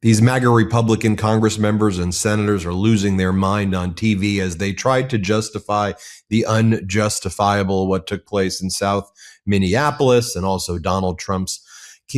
These MAGA Republican Congress members and senators are losing their mind on TV as they tried to justify the unjustifiable, what took place in South Minneapolis, and also Donald Trump's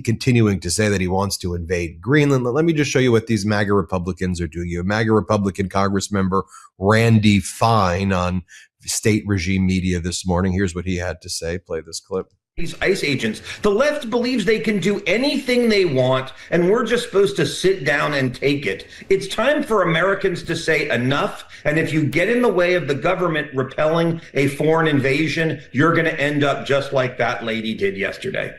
continuing to say that he wants to invade Greenland. Let me just show you what these MAGA Republicans are doing. You have MAGA Republican Congress member Randy Fine on state regime media this morning. Here's what he had to say. Play this clip. These ICE agents, the left believes they can do anything they want, and we're just supposed to sit down and take it. It's time for Americans to say enough, and if you get in the way of the government repelling a foreign invasion, you're going to end up just like that lady did yesterday.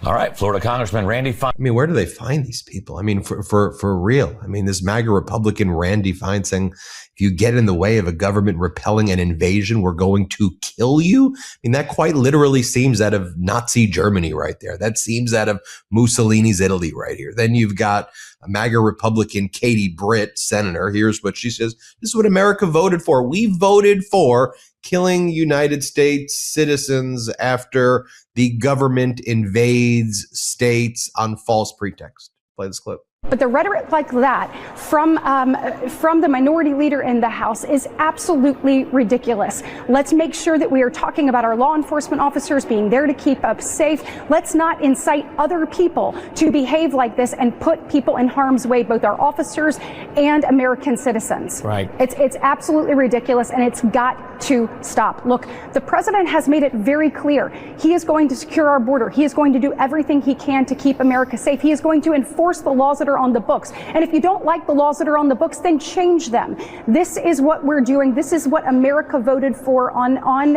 All right, Florida Congressman Randy Fine. I mean, where do they find these people? I mean, for real. I mean, this MAGA Republican Randy Fine saying, if you get in the way of a government repelling an invasion, we're going to kill you. I mean, that quite literally seems out of Nazi Germany right there. That seems out of Mussolini's Italy right here. Then you've got a MAGA Republican Katie Britt, senator. Here's what she says. This is what America voted for. We voted for killing United States citizens after the government invades states on false pretext. Play this clip. But the rhetoric like that from the minority leader in the House is absolutely ridiculous. Let's make sure that we are talking about our law enforcement officers being there to keep us safe. Let's not incite other people to behave like this and put people in harm's way, both our officers and American citizens. Right. It's absolutely ridiculous, and it's got to stop. Look, the president has made it very clear. He is going to secure our border. He is going to do everything he can to keep America safe. He is going to enforce the laws that are on the books. And if you don't like the laws that are on the books, then change them. This is what we're doing. This is what America voted for on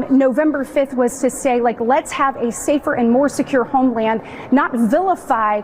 November 5th, was to say, like, let's have a safer and more secure homeland, not vilify.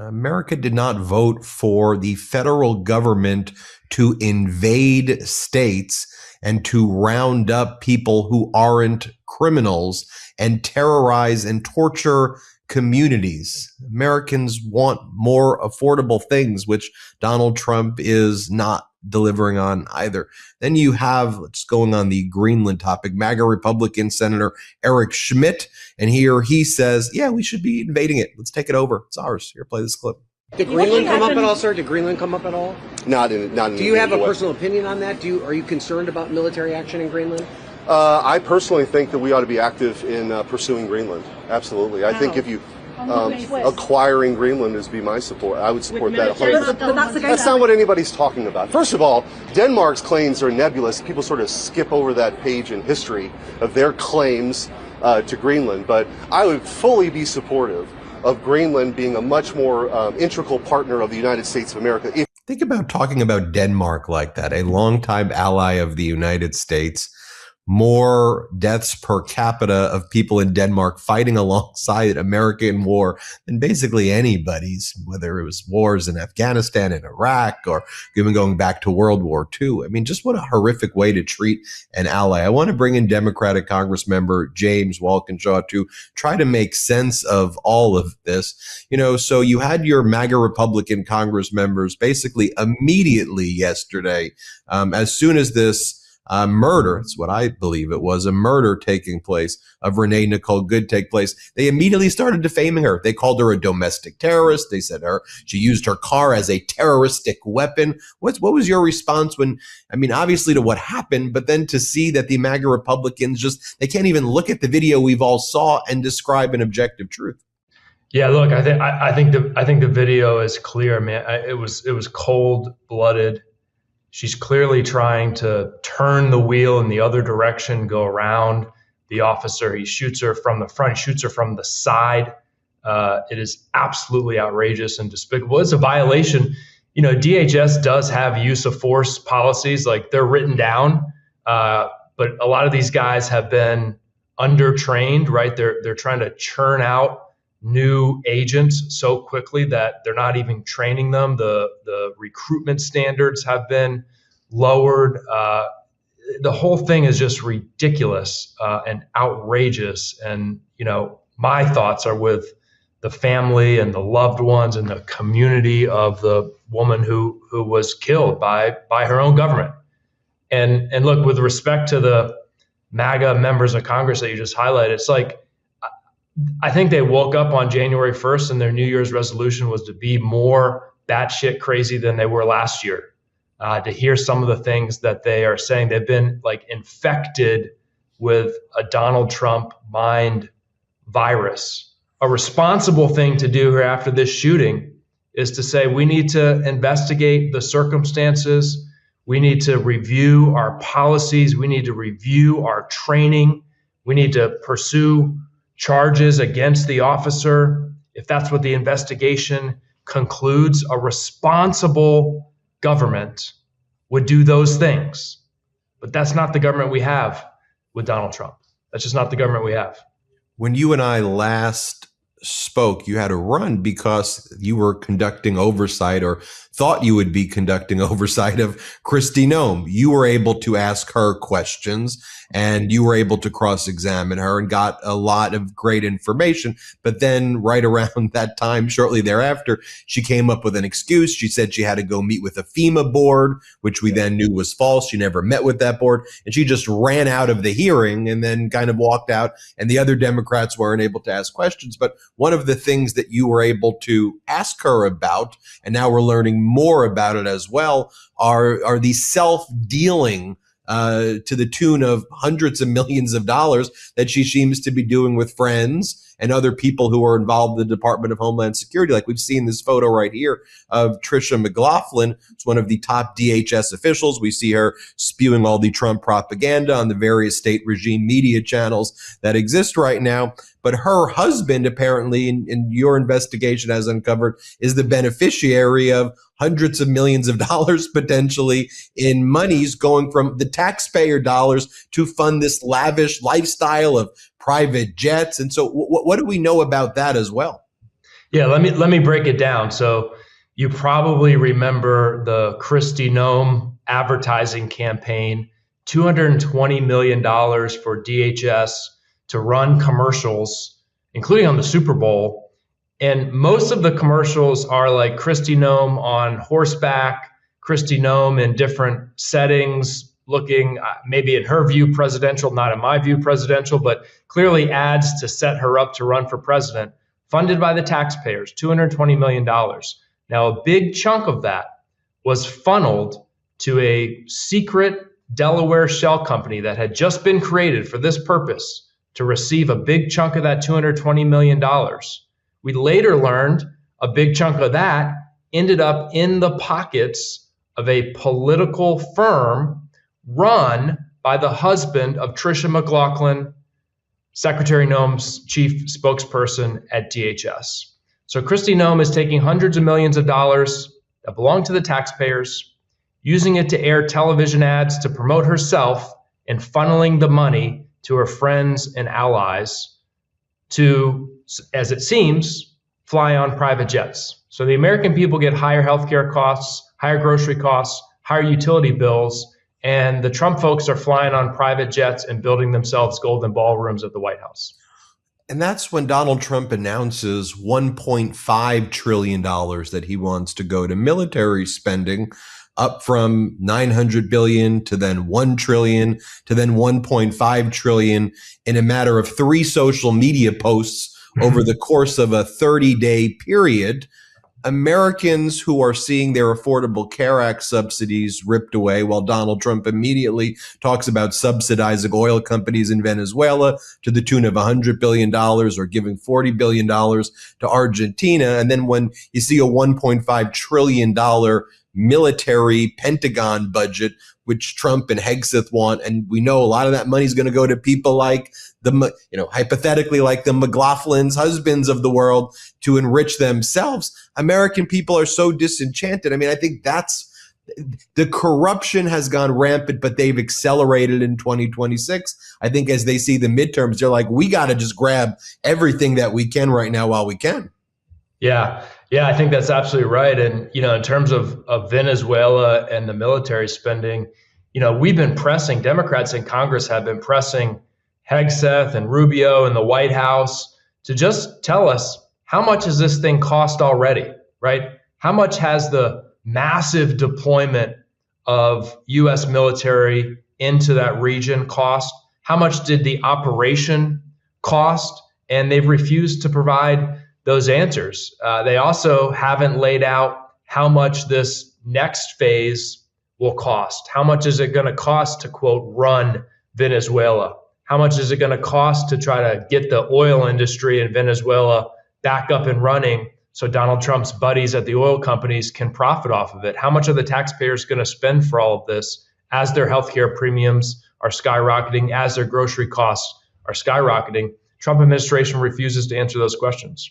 America did not vote for the federal government to invade states and to round up people who aren't criminals and terrorize and torture communities. Americans want more affordable things, which Donald Trump is not delivering on either. Then you have, let's going on the Greenland topic, MAGA Republican Senator Eric Schmidt, and here he says, yeah, we should be invading it. Let's take it over. It's ours. Here, play this clip. Did Greenland come up at all, sir? Did Greenland come up at all? Not in. Do you have a personal opinion on that? Are you concerned about military action in Greenland? I personally think that we ought to be active in pursuing Greenland. Absolutely. I think if you acquiring Greenland is be my support. I would support that. That's not what anybody's talking about. First of all, Denmark's claims are nebulous. People sort of skip over that page in history of their claims to Greenland. But I would fully be supportive of Greenland being a much more integral partner of the United States of America. Think about talking about Denmark like that, a longtime ally of the United States. More deaths per capita of people in Denmark fighting alongside America in war than basically anybody's, whether it was wars in Afghanistan and Iraq or even going back to World War II. I mean, just what a horrific way to treat an ally. I want to bring in Democratic Congress member James Walkinshaw to try to make sense of all of this. You know, so you had your MAGA Republican Congress members basically immediately yesterday, as soon as this murder, it's what I believe it was, a murder taking place of Renee Nicole Good take place, they immediately started defaming her. They called her a domestic terrorist. They said she used her car as a terroristic weapon. What was your response when, I mean, obviously to what happened, but then to see that the MAGA Republicans they can't even look at the video we've all saw and describe an objective truth? Yeah, look, I think the video is clear, man. It was cold-blooded. She's clearly trying to turn the wheel in the other direction, go around the officer. He shoots her from the front, shoots her from the side. It is absolutely outrageous and despicable. It's a violation. You know, DHS does have use of force policies, like they're written down, but a lot of these guys have been undertrained, right? They're trying to churn out new agents so quickly that they're not even training them. The recruitment standards have been lowered. The whole thing is just ridiculous and outrageous. And, you know, my thoughts are with the family and the loved ones and the community of the woman who was killed by her own government. And look, with respect to the MAGA members of Congress that you just highlighted, it's like, I think they woke up on January 1st and their New Year's resolution was to be more batshit crazy than they were last year. To hear some of the things that they are saying, they've been like infected with a Donald Trump mind virus. A responsible thing to do here after this shooting is to say we need to investigate the circumstances. We need to review our policies. We need to review our training. We need to pursue charges against the officer. If that's what the investigation concludes, a responsible government would do those things. But that's not the government we have with Donald Trump. That's just not the government we have. When you and I last spoke, you had a run because you were conducting oversight, or thought you would be conducting oversight, of Kristi Noem. You were able to ask her questions and you were able to cross-examine her and got a lot of great information. But then right around that time, shortly thereafter, she came up with an excuse. She said she had to go meet with a FEMA board, which we then knew was false. She never met with that board. And she just ran out of the hearing and then kind of walked out, and the other Democrats weren't able to ask questions. But one of the things that you were able to ask her about, and now we're learning more about it as well, are these self-dealing to the tune of hundreds of millions of dollars that she seems to be doing with friends and other people who are involved in the Department of Homeland Security. Like we've seen this photo right here of Tricia McLaughlin. It's one of the top DHS officials. We see her spewing all the Trump propaganda on the various state regime media channels that exist right now. But her husband, apparently, in your investigation has uncovered, is the beneficiary of hundreds of millions of dollars potentially in monies going from the taxpayer dollars to fund this lavish lifestyle of private jets. And so what do we know about that as well? Yeah, let me break it down. So you probably remember the Kristi Noem advertising campaign, $220 million for DHS to run commercials, including on the Super Bowl. And most of the commercials are like Kristi Noem on horseback, Kristi Noem in different settings, looking maybe in her view presidential, not in my view presidential, but clearly ads to set her up to run for president, funded by the taxpayers, $220 million. Now, a big chunk of that was funneled to a secret Delaware shell company that had just been created for this purpose, to receive a big chunk of that $220 million. We later learned a big chunk of that ended up in the pockets of a political firm run by the husband of Tricia McLaughlin, Secretary Noem's chief spokesperson at DHS. So Kristi Noem is taking hundreds of millions of dollars that belong to the taxpayers, using it to air television ads to promote herself, and funneling the money to her friends and allies to, as it seems, fly on private jets. So the American people get higher healthcare costs, higher grocery costs, higher utility bills, and the Trump folks are flying on private jets and building themselves golden ballrooms at the White House. And that's when Donald Trump announces $1.5 trillion that he wants to go to military spending, up from $900 billion to then $1 trillion to then $1.5 trillion in a matter of 3 social media posts over the course of a 30-day period. Americans who are seeing their Affordable Care Act subsidies ripped away, while Donald Trump immediately talks about subsidizing oil companies in Venezuela to the tune of $100 billion, or giving $40 billion to Argentina. And then when you see a $1.5 trillion military Pentagon budget, which Trump and Hegseth want, and we know a lot of that money is going to go to people like hypothetically like the McLaughlins, husbands of the world, to enrich themselves. American people are so disenchanted. I mean, I think that's the corruption has gone rampant, but they've accelerated in 2026. I think as they see the midterms, they're like, we got to just grab everything that we can right now while we can. Yeah, I think that's absolutely right. And, in terms of Venezuela and the military spending, we've been pressing, Democrats in Congress have been pressing Hegseth and Rubio in the White House to just tell us, how much has this thing cost already, right? How much has the massive deployment of U.S. military into that region cost? How much did the operation cost? and they've refused to provide those answers. They also haven't laid out how much this next phase will cost. How much is it going to cost to, quote, run Venezuela? How much is it going to cost to try to get the oil industry in Venezuela back up and running so Donald Trump's buddies at the oil companies can profit off of it? How much are the taxpayers going to spend for all of this as their healthcare premiums are skyrocketing, as their grocery costs are skyrocketing? Trump administration refuses to answer those questions.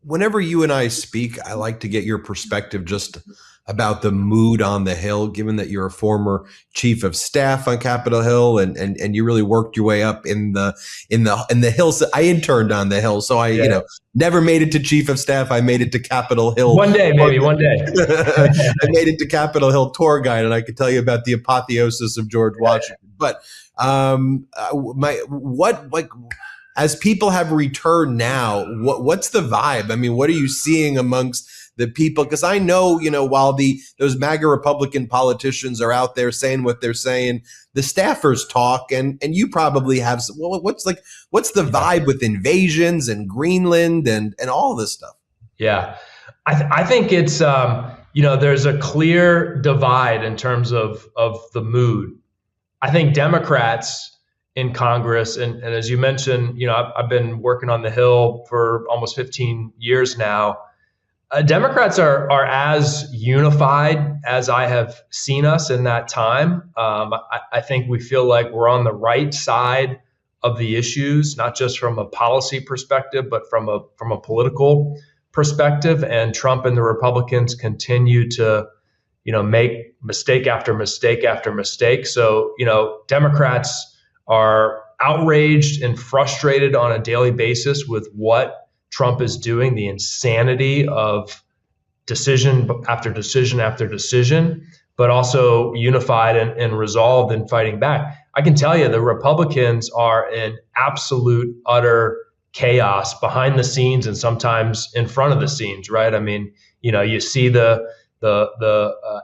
Whenever you and I speak, I like to get your perspective just about the mood on the Hill, given that you're a former chief of staff on Capitol Hill and you really worked your way up in the Hills. I interned on the Hill, so I never made it to chief of staff. I made it to Capitol Hill. One day, maybe one day. I made it to Capitol Hill tour guide, and I could tell you about the apotheosis of George Washington. But as people have returned now, what's the vibe? I mean, what are you seeing amongst the people? Because I know, while those MAGA Republican politicians are out there saying what they're saying, the staffers talk, and you probably have some. What's the vibe with invasions and Greenland and all this stuff? Yeah, I think it's there's a clear divide in terms of the mood. I think Democrats in Congress, and as you mentioned, I've been working on the Hill for almost 15 years now. Democrats are as unified as I have seen us in that time. I think we feel like we're on the right side of the issues, not just from a policy perspective, but from a political perspective. And Trump and the Republicans continue to, make mistake after mistake after mistake. So, Democrats are outraged and frustrated on a daily basis with what Trump is doing, the insanity of decision after decision after decision, but also unified and resolved in fighting back. I can tell you the Republicans are in absolute, utter chaos behind the scenes and sometimes in front of the scenes, right? I mean, you see the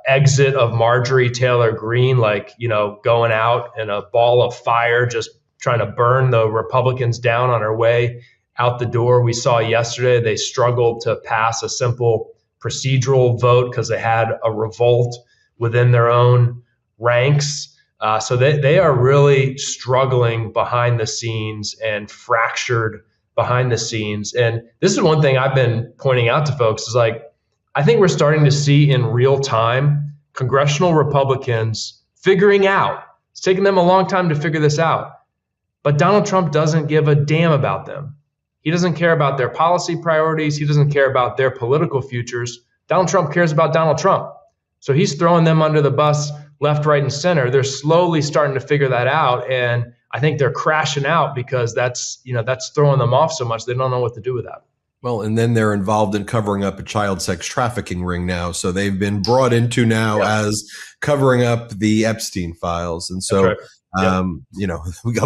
exit of Marjorie Taylor Greene, going out in a ball of fire, just trying to burn the Republicans down on her way out the door. We saw yesterday they struggled to pass a simple procedural vote because they had a revolt within their own ranks. So they are really struggling behind the scenes and fractured behind the scenes. And this is one thing I've been pointing out to folks is I think we're starting to see in real time congressional Republicans figuring out. It's taken them a long time to figure this out. But Donald Trump doesn't give a damn about them. He doesn't care about their policy priorities. He doesn't care about their political futures. Donald Trump cares about Donald Trump. So he's throwing them under the bus left, right, and center. They're slowly starting to figure that out. And I think they're crashing out because that's throwing them off so much they don't know what to do with that. Well, and then they're involved in covering up a child sex trafficking ring now. So they've been brought into now as covering up the Epstein files. And so, we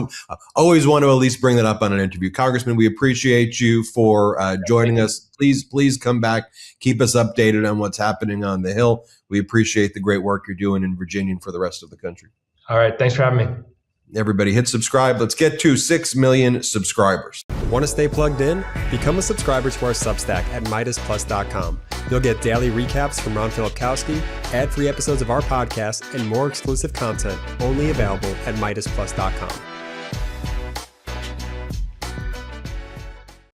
always want to at least bring that up on an interview. Congressman, we appreciate you for joining us. Please come back. Keep us updated on what's happening on the Hill. We appreciate the great work you're doing in Virginia and for the rest of the country. All right. Thanks for having me. Everybody hit subscribe. Let's get to 6 million subscribers. Want to stay plugged in? Become a subscriber to our Substack at MidasPlus.com. You'll get daily recaps from Ron Filipkowski, ad-free episodes of our podcast, and more exclusive content only available at MidasPlus.com.